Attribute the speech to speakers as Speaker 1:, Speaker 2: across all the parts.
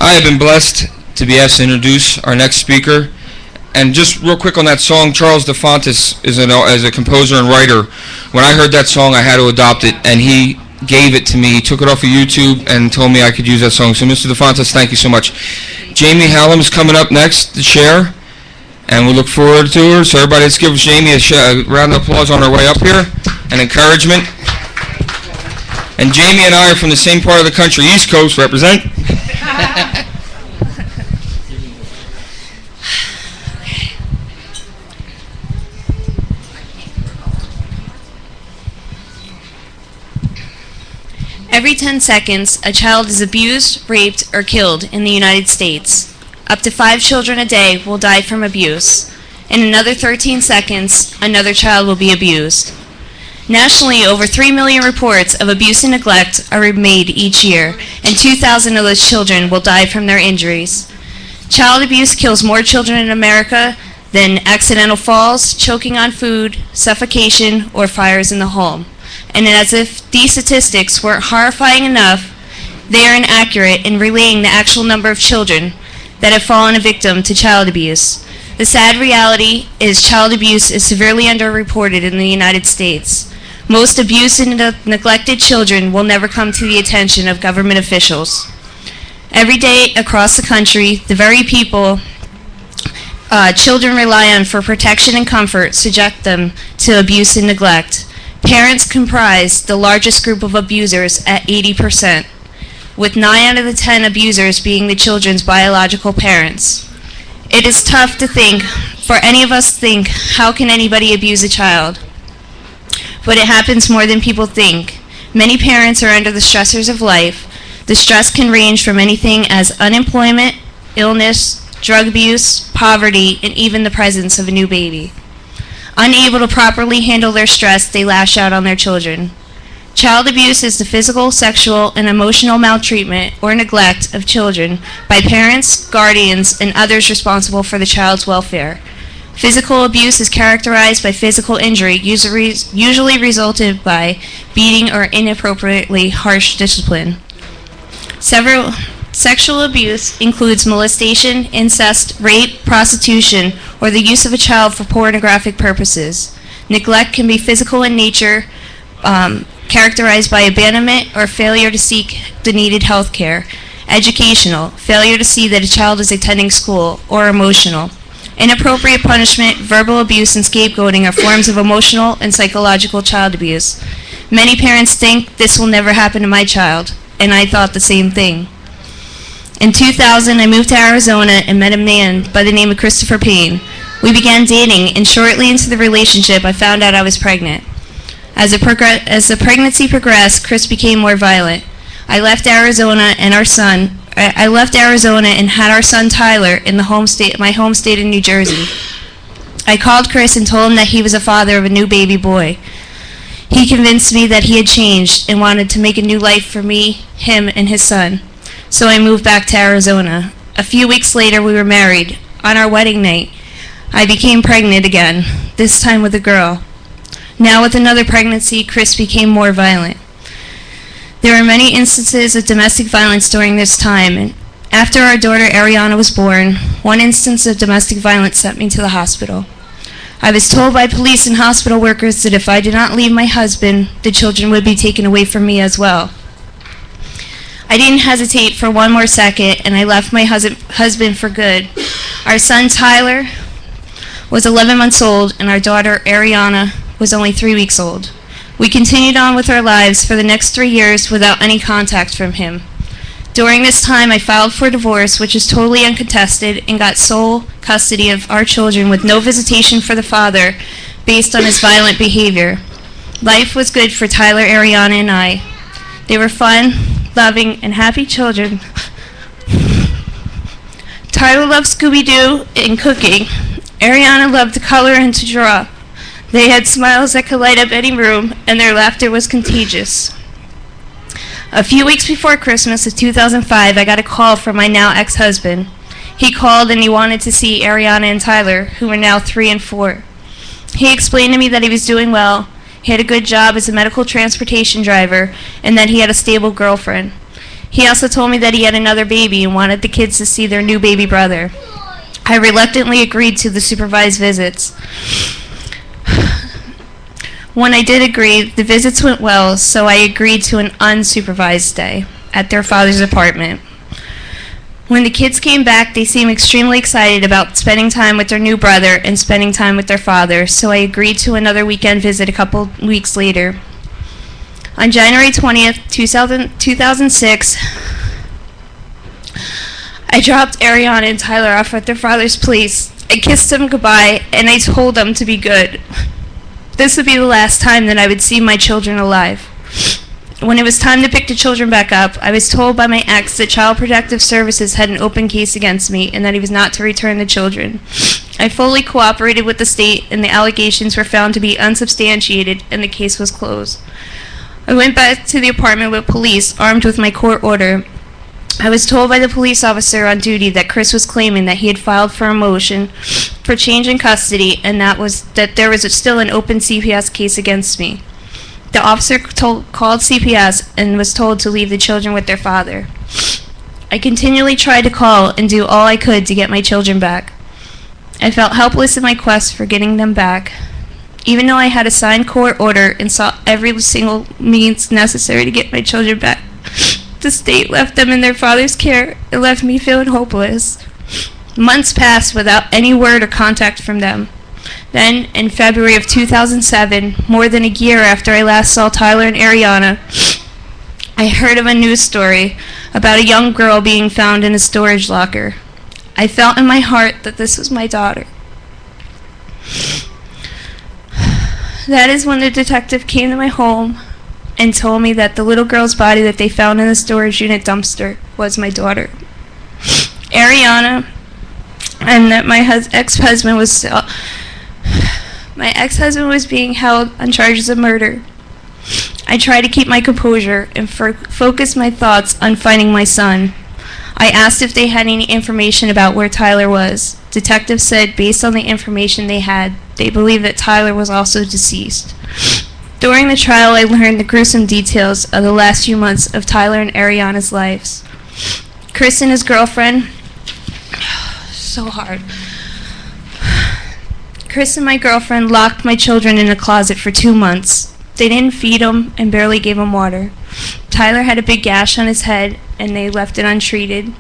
Speaker 1: I have been blessed to be asked to introduce our next speaker. And just real quick on that song, Charles DeFontis is as a composer and writer. When I heard that song, I had to adopt it, and he gave it to me. He took it off of YouTube and told me I could use that song. So, Mr. DeFontis, thank you so much. Jamie Hallam is coming up next to share, and we look forward to her. So everybody, let's give Jamie a round of applause on her way up here and encouragement. And Jamie and I are from the same part of the country, East Coast, represent.
Speaker 2: Every 10 seconds, a child is abused, raped, or killed in the United States. Up to 5 children a day will die from abuse. In another 13 seconds, another child will be abused. Nationally, over 3 million reports of abuse and neglect are made each year, and 2,000 of those children will die from their injuries. Child abuse kills more children in America than accidental falls, choking on food, suffocation, or fires in the home. And as if these statistics weren't horrifying enough, they are inaccurate in relaying the actual number of children that have fallen a victim to child abuse. The sad reality is child abuse is severely underreported in the United States. Most abused and neglected children will never come to the attention of government officials. Every day across the country, the very people children rely on for protection and comfort subject them to abuse and neglect. Parents comprise the largest group of abusers at 80%, with 9 out of the 10 abusers being the children's biological parents. It is tough to think, for any of us to think, how can anybody abuse a child? But it happens more than people think. Many parents are under the stressors of life. The stress can range from anything as unemployment, illness, drug abuse, poverty, and even the presence of a new baby. Unable to properly handle their stress, they lash out on their children. Child abuse is the physical, sexual, and emotional maltreatment or neglect of children by parents, guardians, and others responsible for the child's welfare. Physical abuse is characterized by physical injury, usually resulted by beating or inappropriately harsh discipline. Sexual abuse includes molestation, incest, rape, prostitution, or the use of a child for pornographic purposes. Neglect can be physical in nature, characterized by abandonment or failure to seek the needed health care. Educational, failure to see that a child is attending school, or emotional. Inappropriate punishment, verbal abuse, and scapegoating are forms of emotional and psychological child abuse. Many parents think this will never happen to my child, and I thought the same thing. In 2000, I moved to Arizona and met a man by the name of Christopher Payne. We began dating, and shortly into the relationship, I found out I was pregnant. As the pregnancy progressed, Chris became more violent. I left Arizona and had our son Tyler in my home state of New Jersey. I called Chris and told him that he was a father of a new baby boy. He convinced me that he had changed and wanted to make a new life for me, him, and his son. So I moved back to Arizona. A few weeks later, we were married. On our wedding night, I became pregnant again, this time with a girl. Now with another pregnancy, Chris became more violent. There were many instances of domestic violence during this time, and after our daughter Ariana was born, one instance of domestic violence sent me to the hospital. I was told by police and hospital workers that if I did not leave my husband, the children would be taken away from me as well. I didn't hesitate for one more second, and I left my husband for good. Our son Tyler was 11 months old, and our daughter Ariana was only 3 weeks old. We continued on with our lives for the next 3 years without any contact from him. During this time, I filed for divorce, which is totally uncontested, and got sole custody of our children with no visitation for the father based on his violent behavior. Life was good for Tyler, Ariana, and I. They were fun, loving, and happy children. Tyler loved Scooby-Doo and cooking. Ariana loved to color and to draw. They had smiles that could light up any room, and their laughter was contagious. A few weeks before Christmas of 2005, I got a call from my now ex-husband. He called and he wanted to see Ariana and Tyler, who were now 3 and 4. He explained to me that he was doing well, he had a good job as a medical transportation driver, and that he had a stable girlfriend. He also told me that he had another baby and wanted the kids to see their new baby brother. I reluctantly agreed to the supervised visits. When I did agree, the visits went well, so I agreed to an unsupervised stay at their father's apartment. When the kids came back, they seemed extremely excited about spending time with their new brother and spending time with their father, so I agreed to another weekend visit a couple weeks later. On January 20th, 2006, I dropped Ariana and Tyler off at their father's place. I kissed them goodbye, and I told them to be good. This would be the last time that I would see my children alive. When it was time to pick the children back up, I was told by my ex that Child Protective Services had an open case against me and that he was not to return the children. I fully cooperated with the state, and the allegations were found to be unsubstantiated, and the case was closed. I went back to the apartment with police, armed with my court order. I was told by the police officer on duty that Chris was claiming that he had filed for a motion for change in custody, and that there was still an open CPS case against me. The officer called CPS and was told to leave the children with their father. I continually tried to call and do all I could to get my children back. I felt helpless in my quest for getting them back. Even though I had a signed court order and sought every single means necessary to get my children back, the state left them in their father's care and left me feeling hopeless. Months passed without any word or contact from them. Then, in February of 2007, more than a year after I last saw Tyler and Ariana, I heard of a news story about a young girl being found in a storage locker. I felt in my heart that this was my daughter. That is when the detective came to my home and told me that the little girl's body that they found in the storage unit dumpster was my daughter, Ariana, and that my ex-husband was being held on charges of murder. I tried to keep my composure and focus my thoughts on finding my son. I asked if they had any information about where Tyler was. Detectives said based on the information they had, they believed that Tyler was also deceased. During the trial, I learned the gruesome details of the last few months of Tyler and Ariana's lives. Chris and his girlfriend, so hard. Chris and my girlfriend locked my children in a closet for 2 months. They didn't feed them and barely gave them water. Tyler had a big gash on his head, and they left it untreated.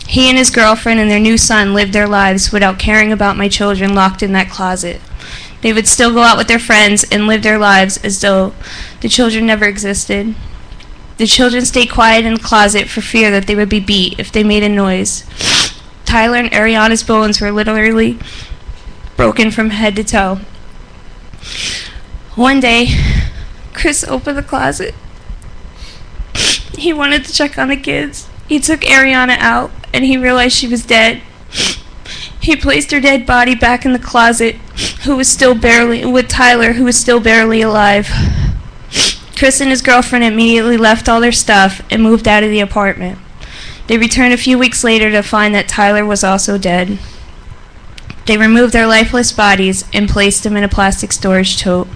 Speaker 2: He and his girlfriend and their new son lived their lives without caring about my children locked in that closet. They would still go out with their friends and live their lives as though the children never existed. The children stayed quiet in the closet for fear that they would be beat if they made a noise. Tyler and Ariana's bones were literally broken from head to toe. One day, Chris opened the closet. He wanted to check on the kids. He took Ariana out, and he realized she was dead. He placed her dead body back in the closet, with Tyler, who was still barely alive. Chris and his girlfriend immediately left all their stuff and moved out of the apartment. They returned a few weeks later to find that Tyler was also dead. They removed their lifeless bodies and placed them in a plastic storage tote.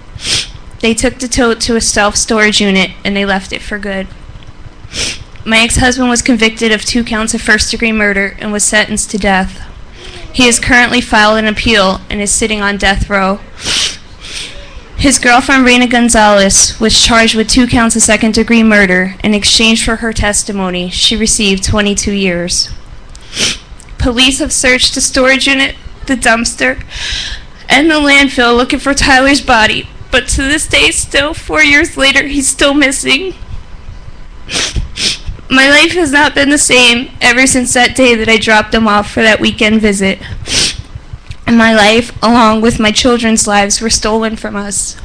Speaker 2: They took the tote to a self-storage unit, and they left it for good. My ex-husband was convicted of 2 counts of first-degree murder and was sentenced to death. He has currently filed an appeal and is sitting on death row. His girlfriend, Reina Gonzalez, was charged with 2 counts of second-degree murder. In exchange for her testimony, she received 22 years. Police have searched the storage unit, the dumpster, and the landfill looking for Tyler's body, but to this day, still 4 years later, he's still missing. My life has not been the same ever since that day that I dropped him off for that weekend visit. And my life, along with my children's lives, were stolen from us.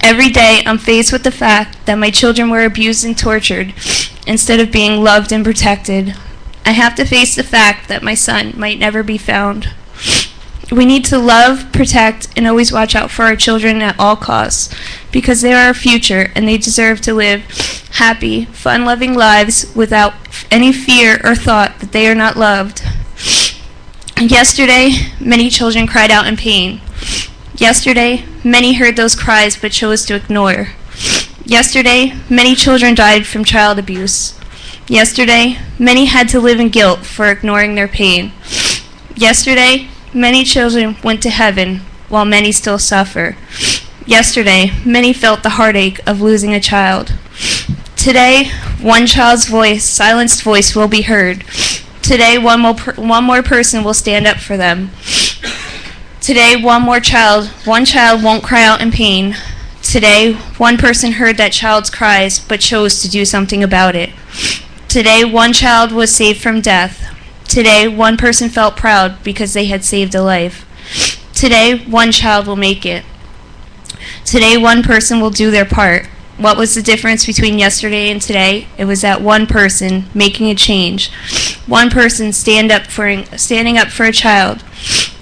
Speaker 2: Every day, I'm faced with the fact that my children were abused and tortured instead of being loved and protected. I have to face the fact that my son might never be found. We need to love, protect, and always watch out for our children at all costs, because they are our future and they deserve to live happy, fun-loving lives without any fear or thought that they are not loved. Yesterday, many children cried out in pain. Yesterday, many heard those cries but chose to ignore. Yesterday, many children died from child abuse. Yesterday, many had to live in guilt for ignoring their pain. Yesterday, many children went to heaven while many still suffer. Yesterday, many felt the heartache of losing a child. Today, one child's voice, silenced voice, will be heard. Today, one more person will stand up for them. Today, one child won't cry out in pain. Today, one person heard that child's cries but chose to do something about it. Today, one child was saved from death. Today, one person felt proud because they had saved a life. Today, one child will make it. Today, one person will do their part. What was the difference between yesterday and today? It was that one person making a change. One person standing up for a child.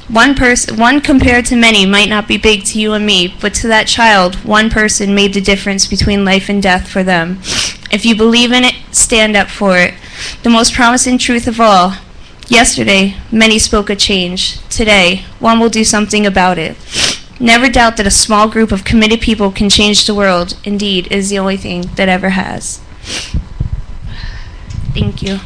Speaker 2: One compared to many might not be big to you and me, but to that child, one person made the difference between life and death for them. If you believe in it, stand up for it. The most promising truth of all. Yesterday, many spoke a change. Today, one will do something about it. Never doubt that a small group of committed people can change the world. Indeed, it is the only thing that ever has. Thank you.